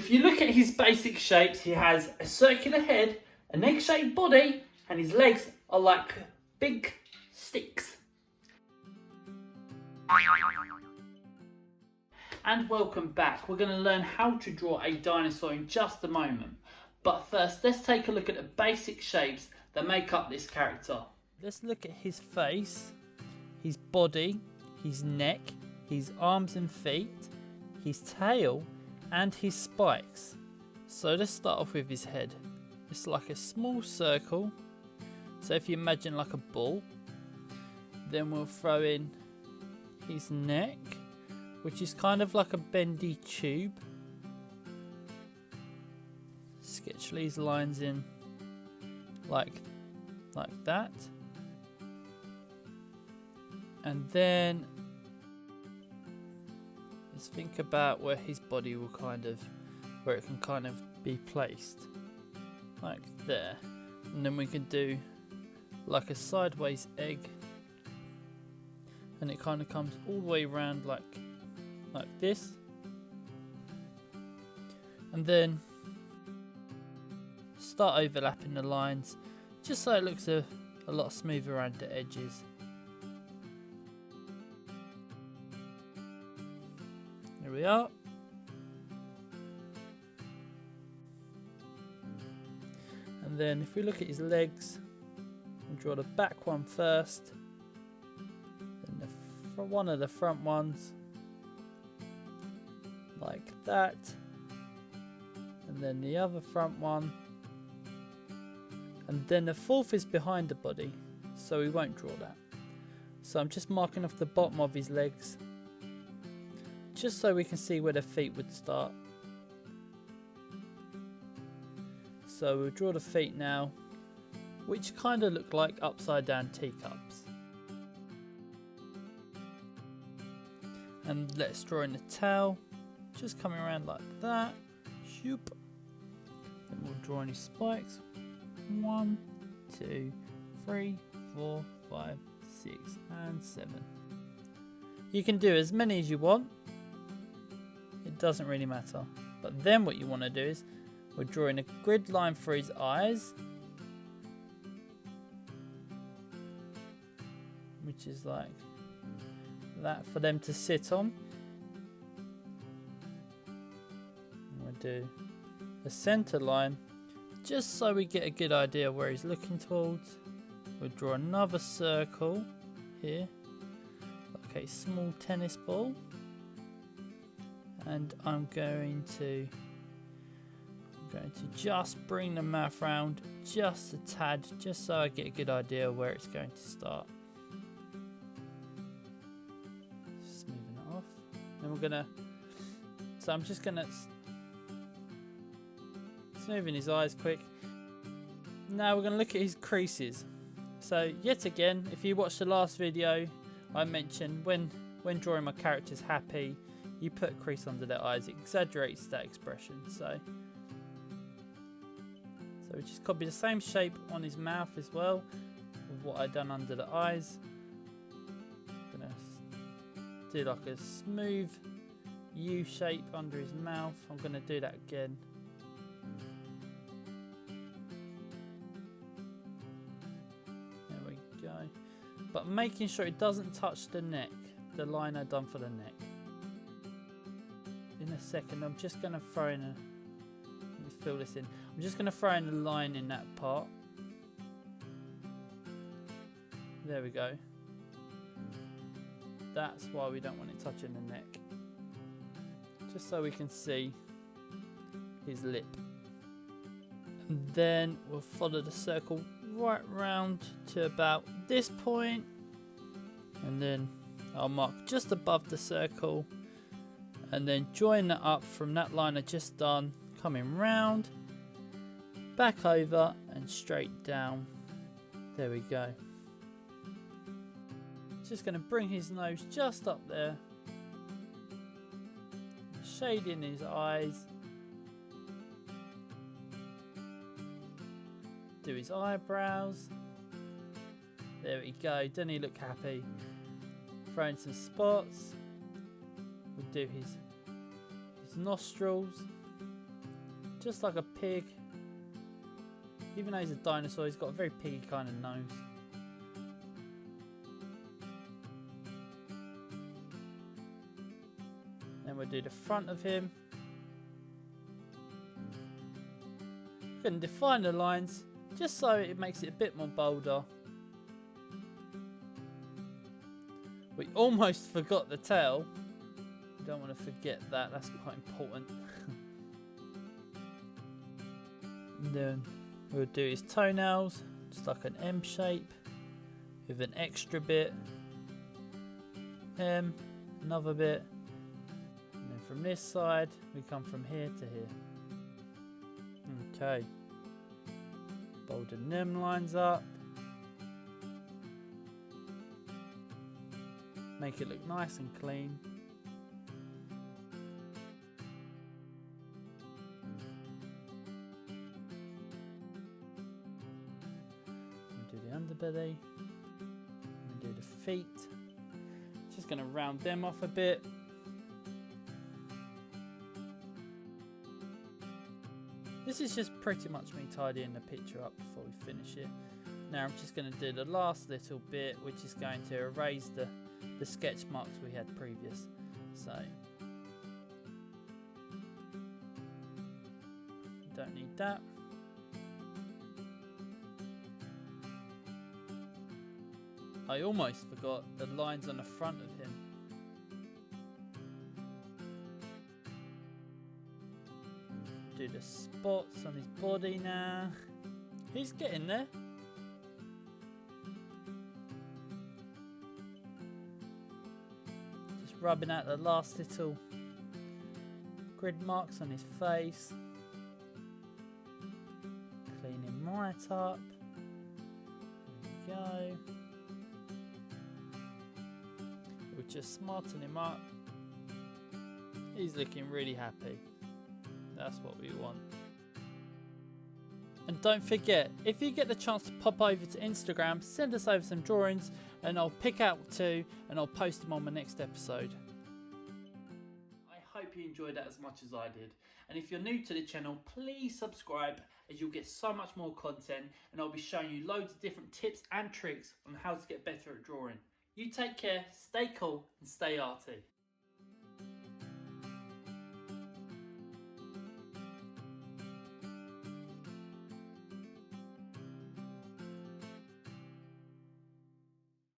If you look at his basic shapes, he has a circular head, an egg-shaped body, and his legs are like big sticks. And welcome back. We're going to learn how to draw a dinosaur in just a moment. But first, let's take a look at the basic shapes that make up this character. Let's look at his face, his body, his neck, his arms and feet, his tail, and his spikes. So let's start off with his head. It's like a small circle. So if you imagine like a ball, then we'll throw in his neck, which is kind of like a bendy tube. Sketch these lines in like that. And then let's think about where his body will where it can kind of be placed. Like there. And then we can do like a sideways egg. And it kind of comes all the way around like this. And then start overlapping the lines just so it looks a lot smoother around the edges. There we are. And then if we look at his legs, we'll draw the back one first, then one of the front ones, like that, and then the other front one, and then the fourth is behind the body, so we won't draw that. So I'm just marking off the bottom of his legs, just so we can see where the feet would start. So we'll draw the feet now, which kind of look like upside down teacups. And let's draw in the tail, just coming around like that. Shoop. Then we'll draw in his spikes. 1, 2, 3, 4, 5, 6, and 7. You can do as many as you want. It doesn't really matter. But then what you want to do is we're drawing a grid line for his eyes, which is like that for them to sit on. And we'll do a center line just so we get a good idea where he's looking towards. We'll draw another circle here, like a small tennis ball, and I'm going to just bring the mouth round just a tad, just so I get a good idea where it's going to start. Smoothing it off. Then I'm just gonna smoothing his eyes quick. Now we're gonna look at his creases. So yet again, if you watched the last video, I mentioned when drawing my characters happy, you put a crease under their eyes. It exaggerates that expression. So we just copy the same shape on his mouth as well, with what I've done under the eyes. I'm gonna do like a smooth U shape under his mouth. I'm gonna do that again. There we go. But making sure it doesn't touch the neck, the line I've done for the neck. In a second, I'm just gonna throw in let me fill this in. I'm just going to throw in a line in that part. There we go. That's why we don't want it touching the neck. Just so we can see his lip. And then we'll follow the circle right round to about this point. And then I'll mark just above the circle. And then join that up from that line I just done, coming round. Back over and straight down. There we go. Just going to bring his nose just up there. Shade in his eyes. Do his eyebrows. There we go. Doesn't he look happy? Throw in some spots. We'll do his nostrils. just like a pig. Even though he's a dinosaur, he's got a very piggy kind of nose. Then we'll do the front of him. You can define the lines just so it makes it a bit more bolder. We almost forgot the tail. You don't want to forget that, that's quite important. And then we'll do his toenails, just like an M shape, with an extra bit. M, another bit. And then from this side, we come from here to here. Okay. Bolden them lines up. Make it look nice and clean. Do the underbelly. And do the feet. Just going to round them off a bit. This is just pretty much me tidying the picture up before we finish it. Now I'm just going to do the last little bit, which is going to erase the sketch marks we had previous. So don't need that. I almost forgot the lines on the front of him. Do the spots on his body now. He's getting there. Just rubbing out the last little grid marks on his face. Clean him right up. There we go. We'll just smarten him up. He's looking really happy. That's what we want. And don't forget, if you get the chance to pop over to Instagram, send us over some drawings and I'll pick out 2 and I'll post them on my next episode. I hope you enjoyed that as much as I did. And if you're new to the channel, please subscribe as you'll get so much more content and I'll be showing you loads of different tips and tricks on how to get better at drawing. You take care, stay cool and stay arty.